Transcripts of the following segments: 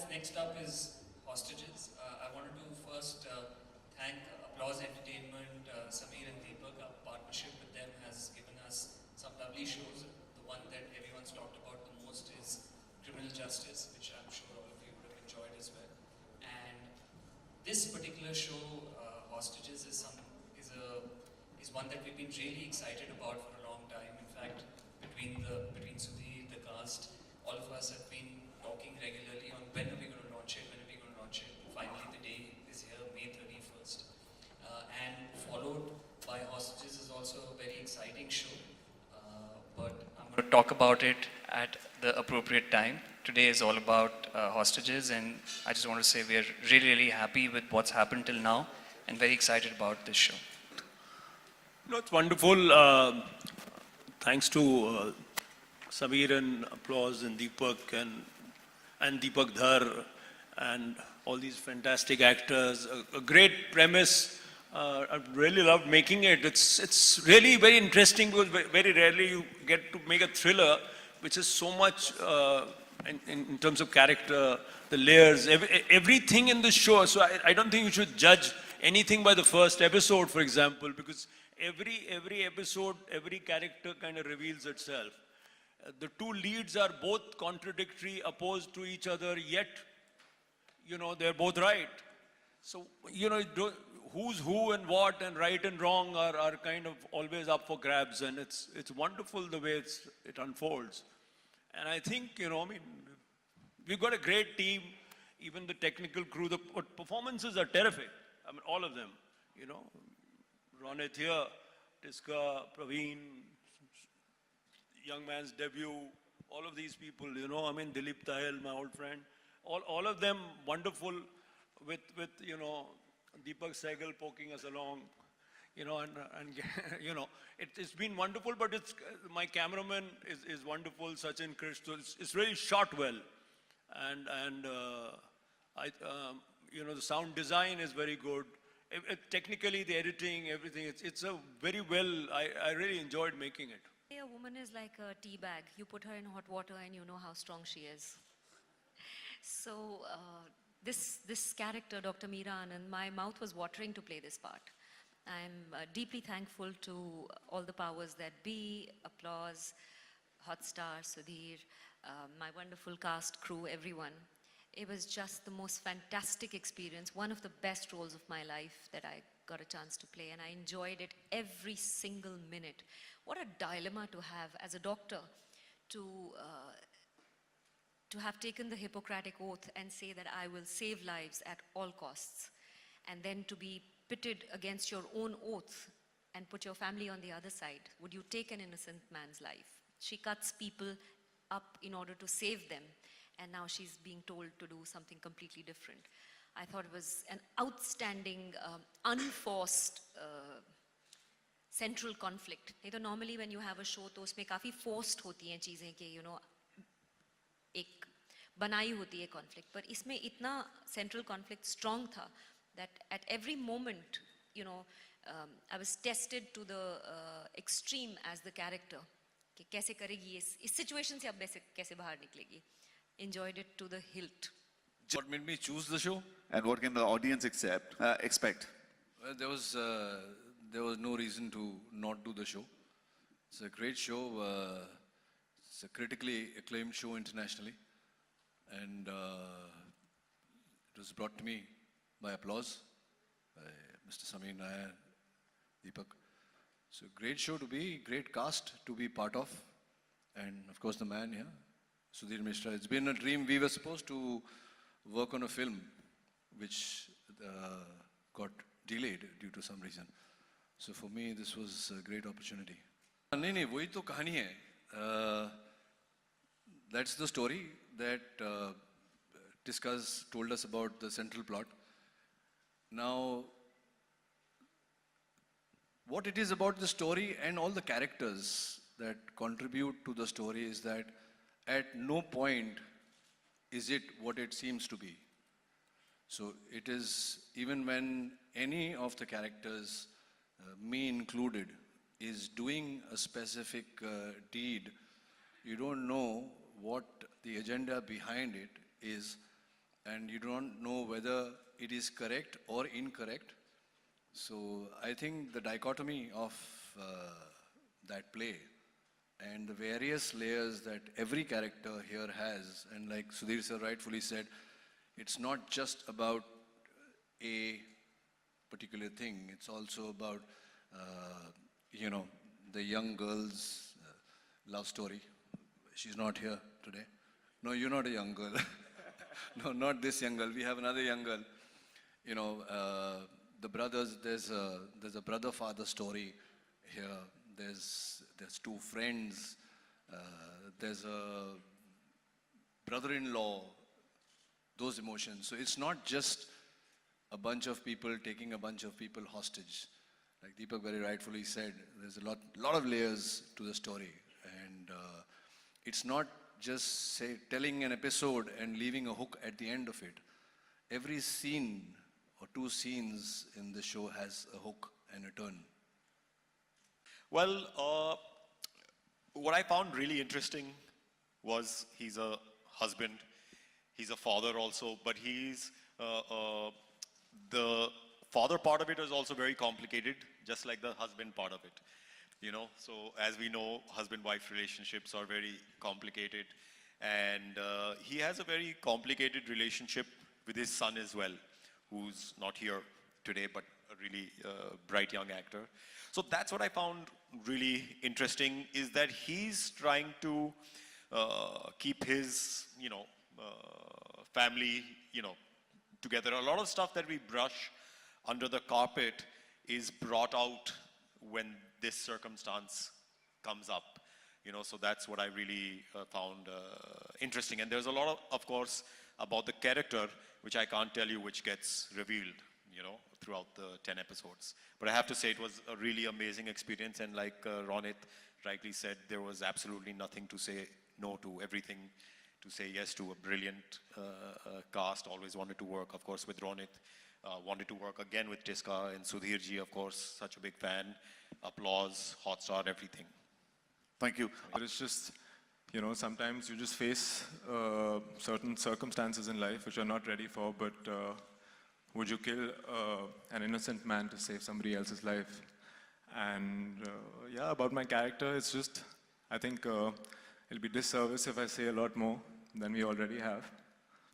that's next up is Hostages. I wanted to first thank Applause Entertainment, Sameer and Deepak. Our partnership with them has given us some lovely shows. The one that everyone's talked about the most is Criminal Justice, which I'm sure all of you would have enjoyed as well. And this particular show, Hostages, is one that we've been really excited about for a long time. In fact, between Sudhir, the cast, all of us have been talking regularly on when are we going to launch it, when are we going to launch it. Finally, the day is here, May 31st. And followed by Hostages is also a very exciting show. But I'm going to talk about it at the appropriate time. Today is all about Hostages, and I just want to say we are really, really happy with what's happened till now and very excited about this show. No, it's wonderful. Thanks to Sameer and Applause and Deepak and Deepak Dhar and all these fantastic actors. A great premise. I really loved making it. It's really very interesting because very rarely you get to make a thriller which is so much in terms of character, the layers, everything in the show. So I don't think you should judge anything by the first episode, for example, because every episode, every character kind of reveals itself. The two leads are both contradictory, opposed to each other, yet, they're both right. So, who's who and what and right and wrong are kind of always up for grabs, and it's wonderful the way it unfolds. And I think, we've got a great team, even the technical crew, the performances are terrific. I mean, all of them, Ronit here, Tisca, Praveen, young man's debut, all of these people, Dilip Tahil, my old friend, all of them wonderful with Deepak Sehgal poking us along, it's been wonderful, but my cameraman is wonderful, Sachin Krish, so it's really shot well. And the sound design is very good. Technically, the editing, everything, it's a very well, I really enjoyed making it. A woman is like a tea bag. You put her in hot water and you know how strong she is. So this character, Dr. Meera Anand, my mouth was watering to play this part. I'm deeply thankful to all the powers that be, Applause, Hotstar, Sudhir, my wonderful cast, crew, everyone. It was just the most fantastic experience, one of the best roles of my life that I got a chance to play, and I enjoyed it every single minute. What a dilemma to have as a doctor, to have taken the Hippocratic Oath and say that I will save lives at all costs, and then to be pitted against your own oath and put your family on the other side. Would you take an innocent man's life? She cuts people up in order to save them, and now she's being told to do something completely different. I thought it was an outstanding, unforced central conflict. Normally when you have a show, तो उसमें काफी forced होती हैं चीजें कि एक बनाई होती है conflict. But इसमें इतना central conflict strong था that at every moment, I was tested to the extreme as the character. कि कैसे करेगी इस situation से अब कैसे बाहर निकलेगी. Enjoyed it to the hilt. What made me choose the show? And what can the audience expect? Well, there was no reason to not do the show. It's a great show. It's a critically acclaimed show internationally. And it was brought to me by Applause, by Mr. Sameer Nair, Deepak. So great show to be, great cast to be part of. And of course the man here, Sudhir Mishra. It's been a dream. We were supposed to work on a film which got delayed due to some reason. So for me, this was a great opportunity. नहीं, वही तो कहानी है. That's the story that Tisca's told us about the central plot. Now, what it is about the story and all the characters that contribute to the story is that at no point is it what it seems to be. So it is, even when any of the characters, me included, is doing a specific deed, you don't know what the agenda behind it is and you don't know whether it is correct or incorrect. So I think the dichotomy of that play and the various layers that every character here has, and like Sudhir sir rightfully said, it's not just about a particular thing, it's also about, you know, the young girl's love story. She's not here today. No, you're not a young girl. No, not this young girl. We have another young girl. You know, the brothers, there's a brother-father story here. There's two friends. There's a brother-in-law. Those emotions. So it's not just a bunch of people taking a bunch of people hostage. Like Deepak very rightfully said, there's a lot of layers to the story. And it's not just say telling an episode and leaving a hook at the end of it. Every scene or two scenes in the show has a hook and a turn. Well, what I found really interesting was he's a husband, he's a father also, but he's the father part of it is also very complicated, just like the husband part of it. You know, so as we know, husband-wife relationships are very complicated, and he has a very complicated relationship with his son as well, who's not here today, but a really bright young actor. So that's what I found really interesting, is that he's trying to keep his, you know, family, you know, together. A lot of stuff that we brush under the carpet is brought out when this circumstance comes up, you know, so that's what I really found interesting. And there's a lot of course, about the character, which I can't tell you, which gets revealed, you know, throughout the 10 episodes. But I have to say it was a really amazing experience, and like Ronit rightly said, there was absolutely nothing to say no to, everything to say yes to. A brilliant cast, always wanted to work, of course, with Ronit. Wanted to work again with Tisca and Sudhir ji, of course, such a big fan. Applause, Hotstar, everything. Thank you. But it's just, you know, sometimes you just face certain circumstances in life which you're not ready for, but would you kill an innocent man to save somebody else's life? And yeah, about my character, it's just, I think it'll be disservice if I say a lot more than we already have.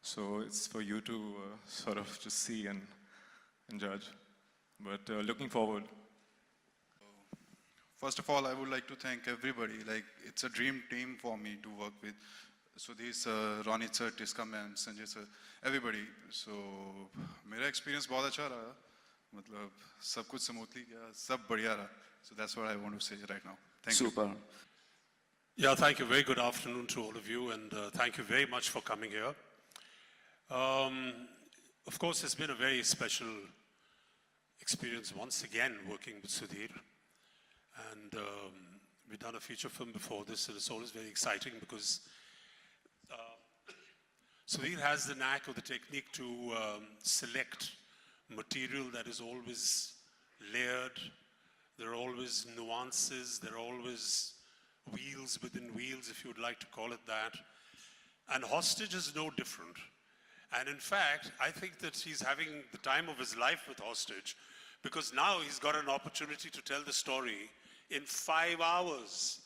So it's for you to sort of just see and judge. But looking forward. First of all, I would like to thank everybody. Like, it's a dream team for me to work with. Sudhir sir, Ronit sir, Tisca ma'am, Sanjay sir, everybody. So, मेरा experience बहुत अच्छा रहा. मतलब सब कुछ smoothly गया, सब बढ़िया रहा. So that's what I want to say right now. Thank you. Super. Yeah, thank you. Very good afternoon to all of you, and thank you very much for coming here. Of course, it's been a very special experience once again working with Sudhir. And we've done a feature film before this, and it's always very exciting because Sudhir has the knack of the technique to select material that is always layered. There are always nuances, there are always wheels within wheels, if you would like to call it that. And Hostage is no different. And in fact, I think that he's having the time of his life with Hostage, because now he's got an opportunity to tell the story in 5 hours.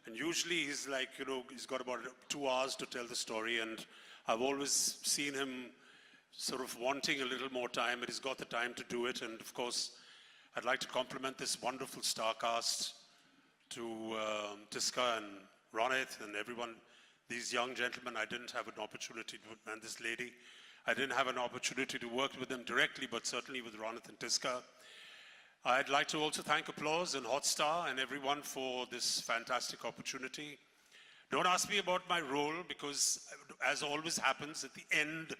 And usually he's like, you know, he's got about 2 hours to tell the story, and I've always seen him sort of wanting a little more time, but he's got the time to do it. And of course, I'd like to compliment this wonderful star cast, to Tisca and Ronit and everyone. These young gentlemen, I didn't have an opportunity to, and this lady, I didn't have an opportunity to work with them directly, but certainly with Ronit and Tisca. I'd like to also thank Applause and Hotstar and everyone for this fantastic opportunity. Don't ask me about my role, because as always happens at the end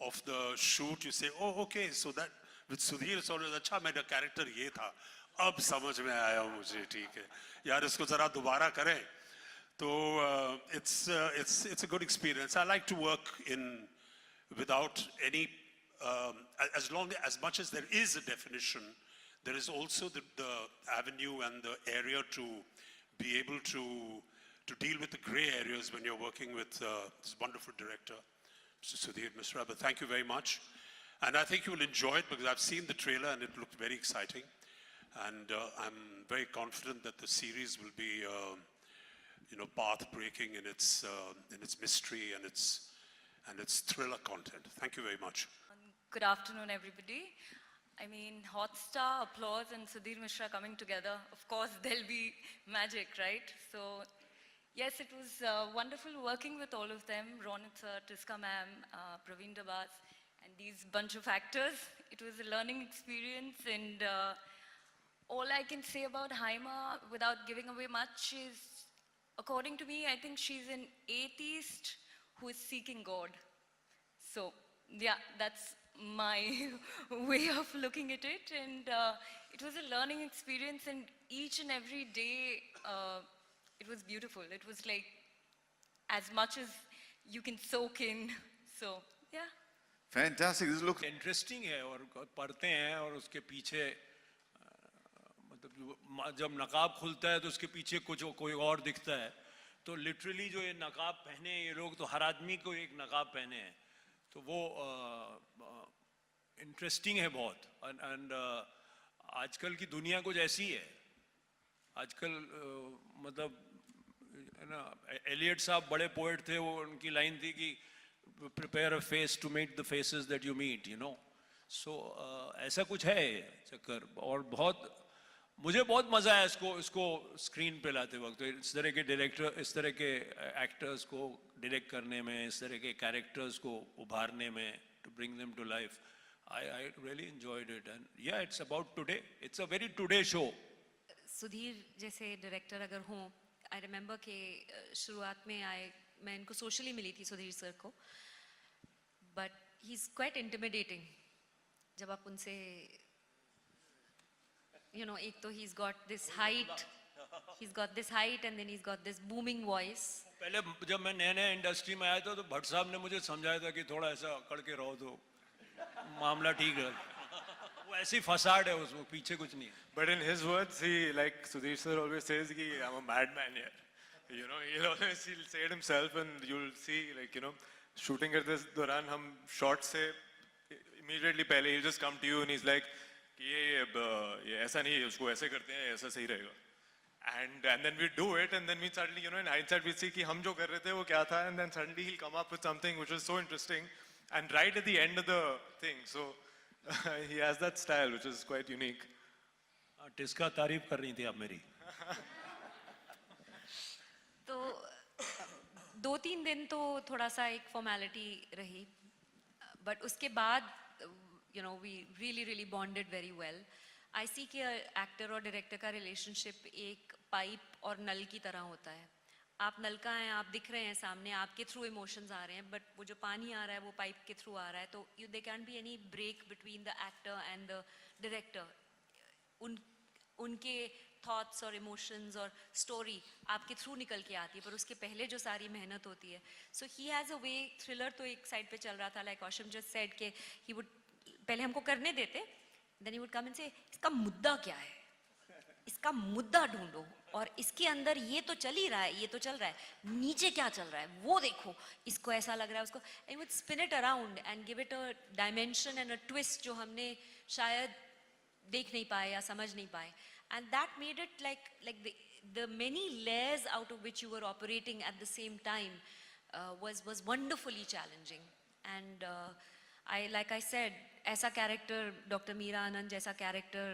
of the shoot, you say, oh, okay, so that with Sudhir, it's always, acha, mera character ye tha. Ab samajh mein aaya mujhe, theek hai. Yaar, isko zara dobara kare. So it's a good experience. I like to work without any, as much as there is a definition, there is also the avenue and the area to be able to deal with the gray areas when you're working with this wonderful director. Sudhir, Mishra, but thank you very much. And I think you will enjoy it because I've seen the trailer and it looked very exciting. And I'm very confident that the series will be, path-breaking in its mystery and its thriller content. Thank you very much. Good afternoon, everybody. I mean, Hotstar, Applause, and Sudhir Mishra coming together. Of course, there'll be magic, right? So, yes, it was wonderful working with all of them, Ronit sir, Tisca ma'am, Praveen Dabas, and these bunch of actors. It was a learning experience, and all I can say about Haima, without giving away much, is, according to me, I think she's an atheist who is seeking God. So, yeah, that's my way of looking at it. And it was a learning experience, and each and every day, it was beautiful. It was like as much as you can soak in. So, yeah. Fantastic. This looks interesting है और पढ़ते हैं और उसके पीछे मतलब जब नकाब खुलता है तो उसके पीछे कुछ कोई और दिखता है तो लिटरली जो ये नकाब पहने ये लोग तो हर आदमी को एक नकाब पहने हैं तो वो इंटरेस्टिंग है बहुत एंड आजकल की दुनिया कुछ ऐसी है आजकल मतलब है ना एलियट साहब बड़े पोएट थे वो उनकी लाइन थी कि prepare a face to meet the faces that you meet, you know. So ऐसा कुछ है चक्कर और बहुत मुझे बहुत मजा आया इसको स्क्रीन पे लाते वक्त इस तरह के डायरेक्टर इस तरह के एक्टर्स को डायरेक्ट करने में इस तरह के कैरेक्टर्स को उभारने में to bring them to life. I really enjoyed it and yeah, it's about today. It's a very today show. Sudhir जैसे डायरेक्टर अगर हों आई रिमेंबर कि शुरुआत में मैं इनको सोशली मिली थी सुधीर सर को but he is quite intimidating जब आप उनसे यू नो एक तो he is got this height and then he is got this booming voice पहले जब मैं नया इंडस्ट्री में आया था तो भट्ट साहब ने मुझे समझाया था कि थोड़ा ऐसा अकड़ के रहो तो मामला ठीक है वो ऐसी फसाड है उसमें पीछे कुछ नहीं है But in his words, he, like Sudhir sir always says, कि I'm a madman here. You know, he'll say it himself, and you'll see, like, you know, shooting at this दौरान हम shot से immediately पहले he'll just come to you and he's like कि ये ऐसा नहीं है उसको ऐसे करते हैं ऐसा सही रहेगा. And then we do it, and then we suddenly, you know, in hindsight we see कि हम जो कर रहे थे वो क्या था, and then suddenly he'll come up with something which is so interesting, and right at the end of the thing, so he has that style which is quite unique. Tisca तारीफ कर रही थी आप मेरी तो 2-3 दिन तो थोड़ा सा एक फॉर्मेलिटी रही बट उसके बाद you know we really bonded very well I see कि एक्टर और डायरेक्टर का रिलेशनशिप एक पाइप और नल की तरह होता है आप नलका हैं आप दिख रहे हैं सामने आपके थ्रू इमोशंस आ रहे हैं बट वो जो पानी आ रहा है वो पाइप के थ्रू आ रहा है तो they can be any break between the actor and the director उनके थॉट्स और इमोशंस और स्टोरी आपके थ्रू निकल के आती है पर उसके पहले जो सारी मेहनत होती है सो he has a way thriller तो एक साइड पे चल रहा था लाइक औशम जस्ट सेड के ही वुड पहले हमको करने देते then he would come and से इसका मुद्दा क्या है इसका मुद्दा ढूंढो और इसके अंदर ये तो चल ही रहा है ये तो चल रहा है नीचे क्या चल रहा है वो देखो इसको ऐसा लग रहा है उसको and would spin it around and give it a dimension and a twist जो हमने शायद देख नहीं पाए या समझ नहीं पाए and that made it like the many layers out of which you were operating at the same time was wonderfully challenging and I like I said aisa character Dr. Meera Anand jaisa character